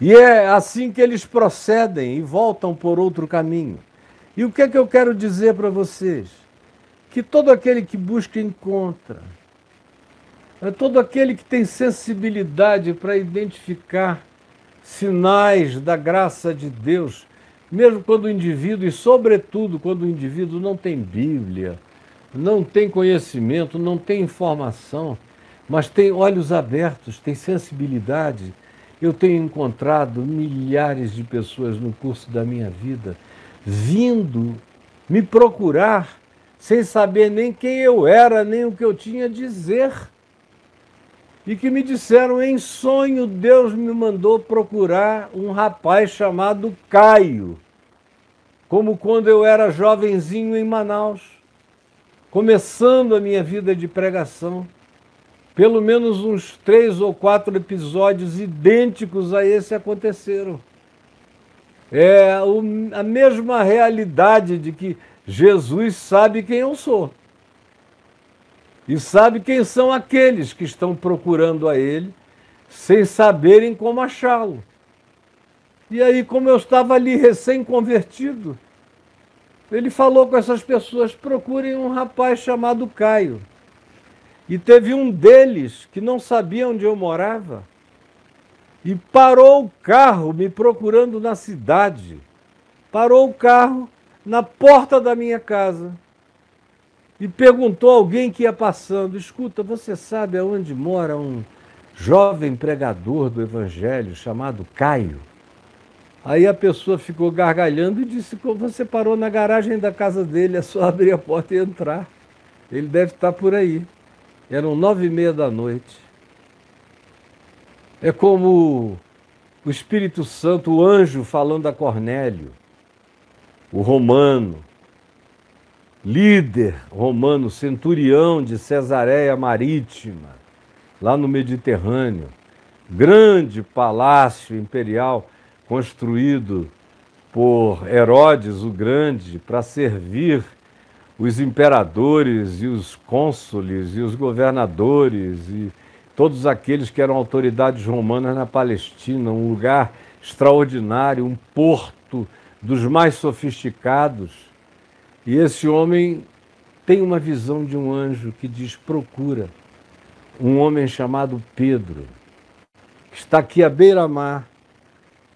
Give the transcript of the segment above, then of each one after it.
E é assim que eles procedem e voltam por outro caminho. E o que é que eu quero dizer para vocês? Que todo aquele que busca encontra. É todo aquele que tem sensibilidade para identificar sinais da graça de Deus, mesmo quando o indivíduo, e sobretudo quando o indivíduo não tem Bíblia, não tem conhecimento, não tem informação, mas tem olhos abertos, tem sensibilidade. Eu tenho encontrado milhares de pessoas no curso da minha vida vindo me procurar sem saber nem quem eu era, nem o que eu tinha a dizer. E que me disseram, em sonho, Deus me mandou procurar um rapaz chamado Caio, como quando eu era jovenzinho em Manaus, começando a minha vida de pregação. Pelo menos uns 3 ou 4 episódios idênticos a esse aconteceram. É a mesma realidade de que Jesus sabe quem eu sou. E sabe quem são aqueles que estão procurando a ele, sem saberem como achá-lo. E aí, como eu estava ali recém-convertido, ele falou com essas pessoas, procurem um rapaz chamado Caio. E teve um deles que não sabia onde eu morava e parou o carro me procurando na cidade. Parou o carro na porta da minha casa e perguntou a alguém que ia passando, escuta, você sabe aonde mora um jovem pregador do evangelho chamado Caio? Aí a pessoa ficou gargalhando e disse, você parou na garagem da casa dele, é só abrir a porta e entrar. Ele deve estar por aí. Eram 9h30 da noite. É como o Espírito Santo, o anjo falando a Cornélio, o romano, líder romano, centurião de Cesareia Marítima, lá no Mediterrâneo, grande palácio imperial construído por Herodes o Grande para servir os imperadores e os cônsules e os governadores e todos aqueles que eram autoridades romanas na Palestina, um lugar extraordinário, um porto dos mais sofisticados. E esse homem tem uma visão de um anjo que diz, procura um homem chamado Pedro, que está aqui à beira-mar.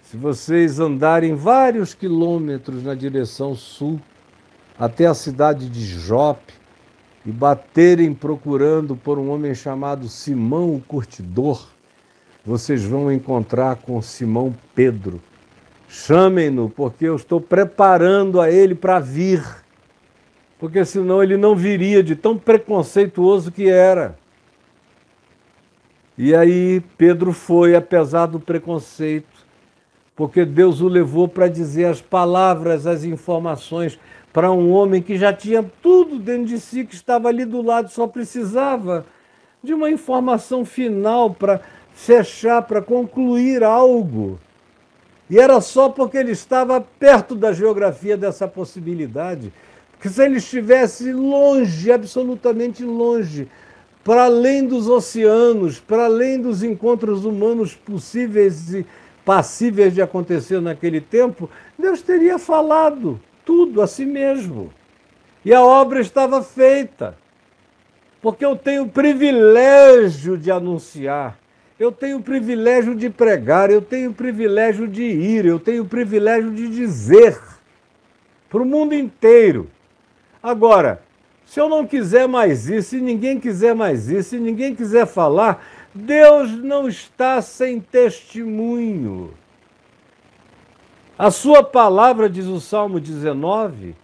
Se vocês andarem vários quilômetros na direção sul, até a cidade de Jope, e baterem procurando por um homem chamado Simão o Curtidor, vocês vão encontrar com Simão Pedro. Chamem-no, porque eu estou preparando a ele para vir, porque senão ele não viria de tão preconceituoso que era. E aí Pedro foi, apesar do preconceito, porque Deus o levou para dizer as palavras, as informações para um homem que já tinha tudo dentro de si, que estava ali do lado, só precisava de uma informação final para fechar, para concluir algo. E era só porque ele estava perto da geografia dessa possibilidade. Porque se ele estivesse longe, absolutamente longe, para além dos oceanos, para além dos encontros humanos possíveis e passíveis de acontecer naquele tempo, Deus teria falado tudo a si mesmo. E a obra estava feita. Porque eu tenho o privilégio de anunciar, eu tenho o privilégio de pregar, eu tenho o privilégio de ir, eu tenho o privilégio de dizer para o mundo inteiro. Agora, se eu não quiser mais ir, se ninguém quiser mais ir, se ninguém quiser falar, Deus não está sem testemunho. A sua palavra, diz o Salmo 19,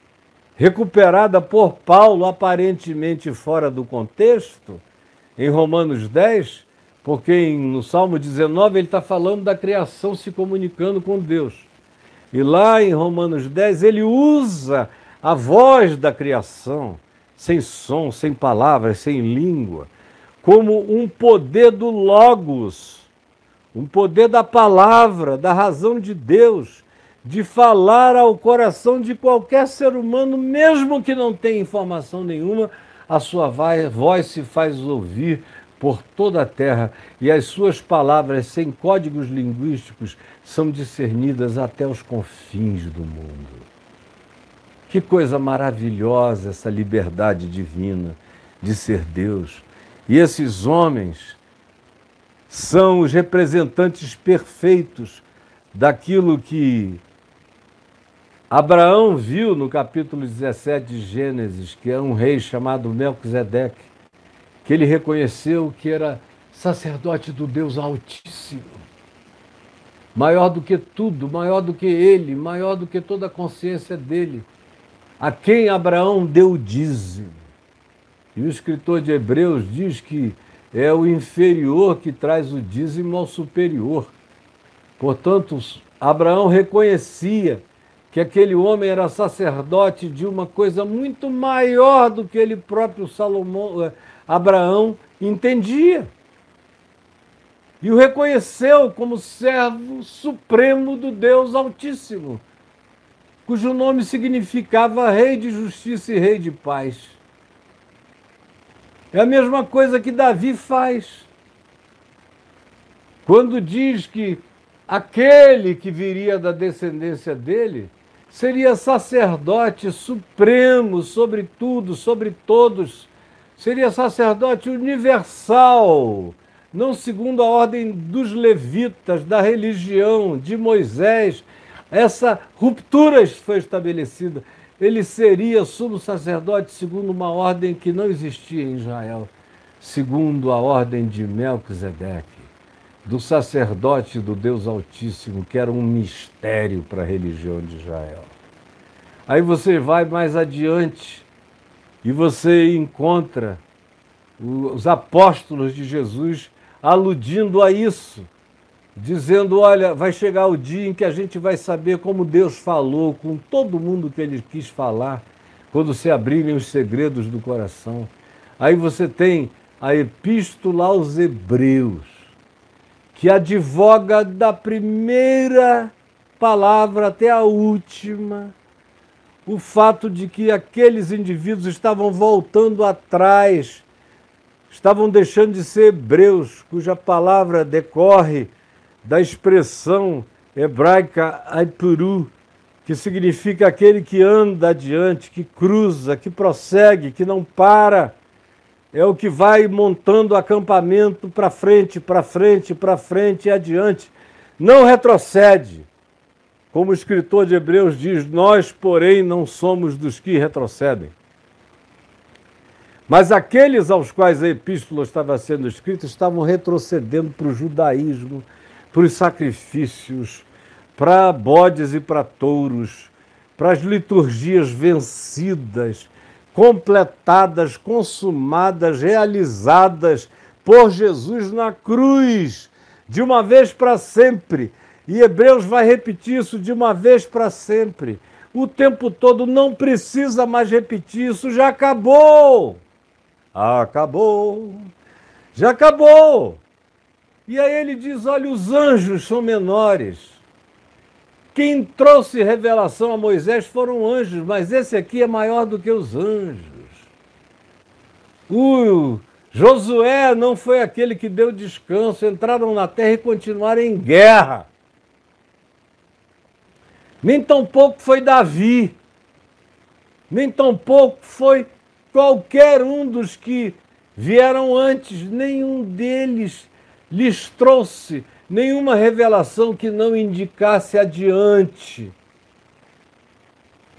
recuperada por Paulo, aparentemente fora do contexto, em Romanos 10, porque no Salmo 19 ele está falando da criação se comunicando com Deus. E lá em Romanos 10 ele usa a voz da criação, sem som, sem palavras, sem língua, como um poder do Logos, um poder da palavra, da razão de Deus, de falar ao coração de qualquer ser humano, mesmo que não tenha informação nenhuma, a sua voz se faz ouvir por toda a terra, e as suas palavras, sem códigos linguísticos, são discernidas até os confins do mundo. Que coisa maravilhosa essa liberdade divina de ser Deus. E esses homens são os representantes perfeitos daquilo que Abraão viu no capítulo 17 de Gênesis, que é um rei chamado Melquisedeque, que ele reconheceu que era sacerdote do Deus Altíssimo, maior do que tudo, maior do que ele, maior do que toda a consciência dele, a quem Abraão deu o dízimo. E o escritor de Hebreus diz que é o inferior que traz o dízimo ao superior. Portanto, Abraão reconhecia que aquele homem era sacerdote de uma coisa muito maior do que ele próprio Abraão entendia. E o reconheceu como servo supremo do Deus Altíssimo, cujo nome significava Rei de Justiça e Rei de Paz. É a mesma coisa que Davi faz, quando diz que aquele que viria da descendência dele seria sacerdote supremo sobre tudo, sobre todos, seria sacerdote universal, não segundo a ordem dos levitas, da religião, de Moisés. Essa ruptura foi estabelecida. Ele seria sumo sacerdote segundo uma ordem que não existia em Israel, segundo a ordem de Melquisedeque, do sacerdote do Deus Altíssimo, que era um mistério para a religião de Israel. Aí você vai mais adiante e você encontra os apóstolos de Jesus aludindo a isso, dizendo, olha, vai chegar o dia em que a gente vai saber como Deus falou com todo mundo que ele quis falar, quando se abrirem os segredos do coração. Aí você tem a Epístola aos Hebreus, que advoga da primeira palavra até a última, o fato de que aqueles indivíduos estavam voltando atrás, estavam deixando de ser hebreus, cuja palavra decorre da expressão hebraica aipuru, que significa aquele que anda adiante, que cruza, que prossegue, que não para. É o que vai montando acampamento para frente, para frente, para frente e adiante. Não retrocede. Como o escritor de Hebreus diz, nós, porém, não somos dos que retrocedem. Mas aqueles aos quais a epístola estava sendo escrita estavam retrocedendo para o judaísmo, para os sacrifícios, para bodes e para touros, para as liturgias vencidas, completadas, consumadas, realizadas por Jesus na cruz, de uma vez para sempre. E Hebreus vai repetir isso de uma vez para sempre. O tempo todo, não precisa mais repetir, isso já acabou. Acabou. Já acabou. E aí ele diz, olha, os anjos são menores. Quem trouxe revelação a Moisés foram anjos, mas esse aqui é maior do que os anjos. O Josué não foi aquele que deu descanso, entraram na terra e continuaram em guerra. Nem tampouco foi Davi, nem tampouco foi qualquer um dos que vieram antes, nenhum deles lhes trouxe nenhuma revelação que não indicasse adiante.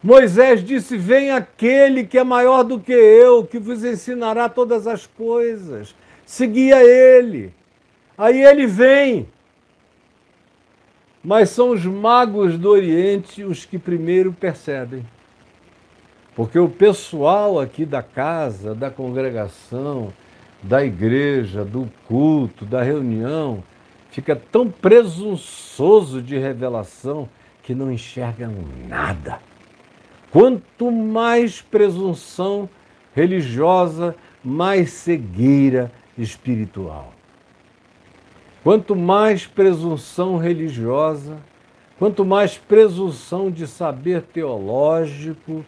Moisés disse, vem aquele que é maior do que eu, que vos ensinará todas as coisas. Seguia ele. Aí ele vem. Mas são os magos do Oriente os que primeiro percebem. Porque o pessoal aqui da casa, da congregação, da igreja, do culto, da reunião, fica tão presunçoso de revelação que não enxergam nada. Quanto mais presunção religiosa, mais cegueira espiritual. Quanto mais presunção religiosa, quanto mais presunção de saber teológico,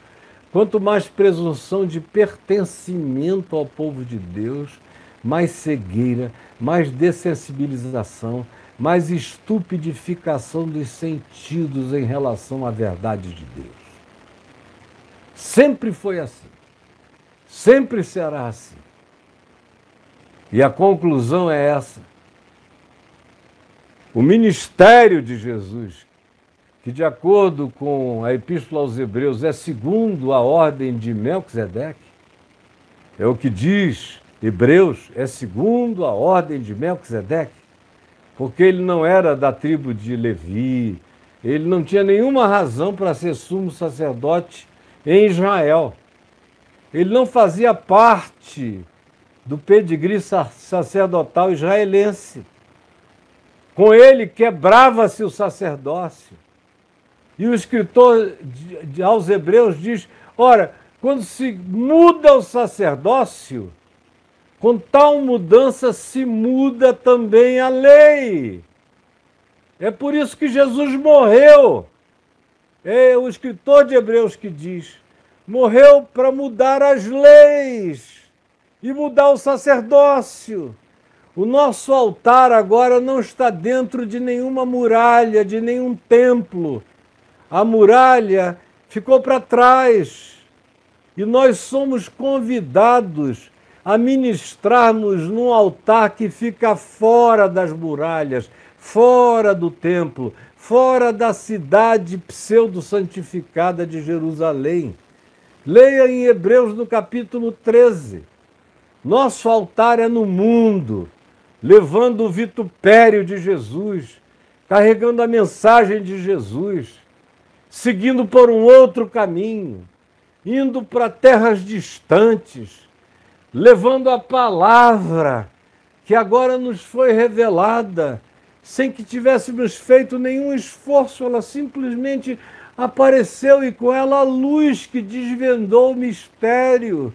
quanto mais presunção de pertencimento ao povo de Deus, mais cegueira, mais dessensibilização, mais estupidificação dos sentidos em relação à verdade de Deus. Sempre foi assim. Sempre será assim. E a conclusão é essa. O ministério de Jesus, que de acordo com a Epístola aos Hebreus é segundo a ordem de Melquisedeque, é o que diz Hebreus, é segundo a ordem de Melquisedeque, porque ele não era da tribo de Levi, ele não tinha nenhuma razão para ser sumo sacerdote em Israel. Ele não fazia parte do pedigree sacerdotal israelense. Com ele quebrava-se o sacerdócio. E o escritor aos Hebreus diz, ora, quando se muda o sacerdócio, com tal mudança se muda também a lei. É por isso que Jesus morreu. É o escritor de Hebreus que diz, morreu para mudar as leis e mudar o sacerdócio. O nosso altar agora não está dentro de nenhuma muralha, de nenhum templo. A muralha ficou para trás e nós somos convidados a ministrarmos num altar que fica fora das muralhas, fora do templo, fora da cidade pseudo-santificada de Jerusalém. Leia em Hebreus no capítulo 13. Nosso altar é no mundo, levando o vitupério de Jesus, carregando a mensagem de Jesus, seguindo por um outro caminho, indo para terras distantes, levando a palavra que agora nos foi revelada, sem que tivéssemos feito nenhum esforço, ela simplesmente apareceu e com ela a luz que desvendou o mistério.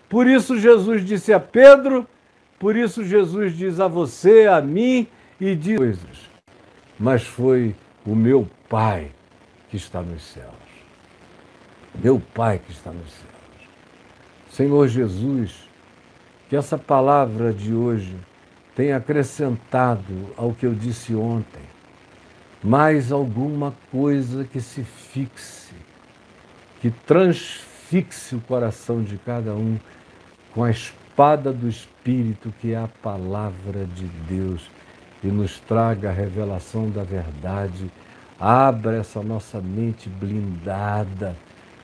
Por isso Jesus disse a Pedro, por isso Jesus diz a você, a mim, e diz coisas. Mas foi o meu Pai que está nos céus. Meu Pai que está nos céus. Senhor Jesus, que essa palavra de hoje tenha acrescentado ao que eu disse ontem, mais alguma coisa que se fixe, que transfixe o coração de cada um com a espada do Espírito, que é a palavra de Deus, e nos traga a revelação da verdade. Abra essa nossa mente blindada,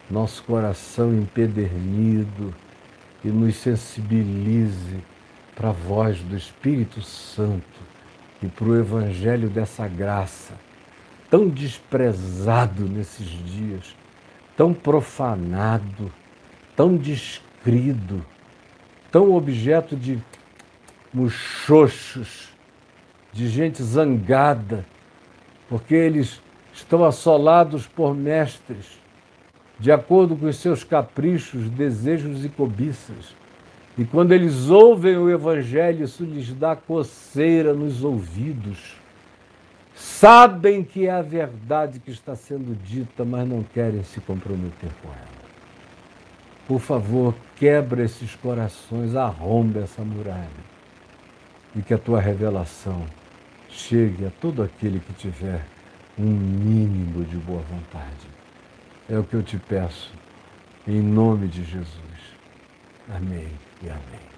nosso coração empedernido, e nos sensibilize para a voz do Espírito Santo e para o Evangelho dessa graça, tão desprezado nesses dias, tão profanado, tão descrido, tão objeto de muxoxos, de gente zangada, porque eles estão assolados por mestres, de acordo com os seus caprichos, desejos e cobiças. E quando eles ouvem o Evangelho, isso lhes dá coceira nos ouvidos. Sabem que é a verdade que está sendo dita, mas não querem se comprometer com ela. Por favor, quebra esses corações, arromba essa muralha. E que a tua revelação chegue a todo aquele que tiver um mínimo de boa vontade. É o que eu te peço, em nome de Jesus. Amém e amém.